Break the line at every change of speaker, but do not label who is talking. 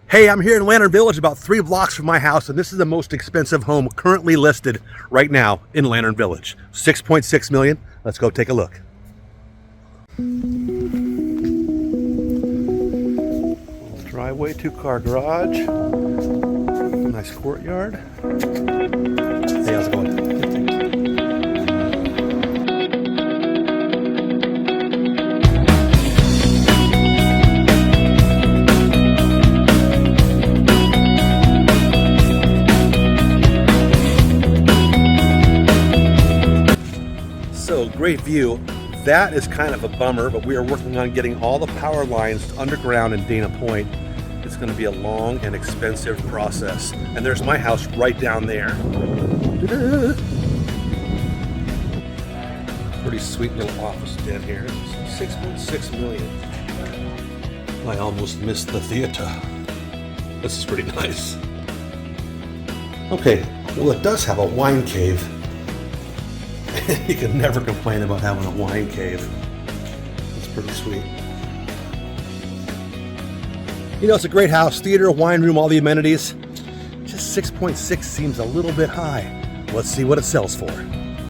Hey, I'm here in Lantern Village, about 3 blocks from my house, and this is the most expensive home currently listed right now in Lantern Village. 6.6 million. Let's go take a look. Driveway, 2-car garage. Nice courtyard. Hey, how's it going? So great view. That is kind of a bummer, but we are working on getting all the power lines underground in Dana Point. It's going to be a long and expensive process. And there's my house right down there. Pretty sweet little office den here. 6.6 million. I almost missed the theater. This is pretty nice. Okay, well, it does have a wine cave. You can never complain about having a wine cave. It's pretty sweet. You know, it's a great house. Theater, wine room, all the amenities. Just 6.6 seems a little bit high. Let's see what it sells for.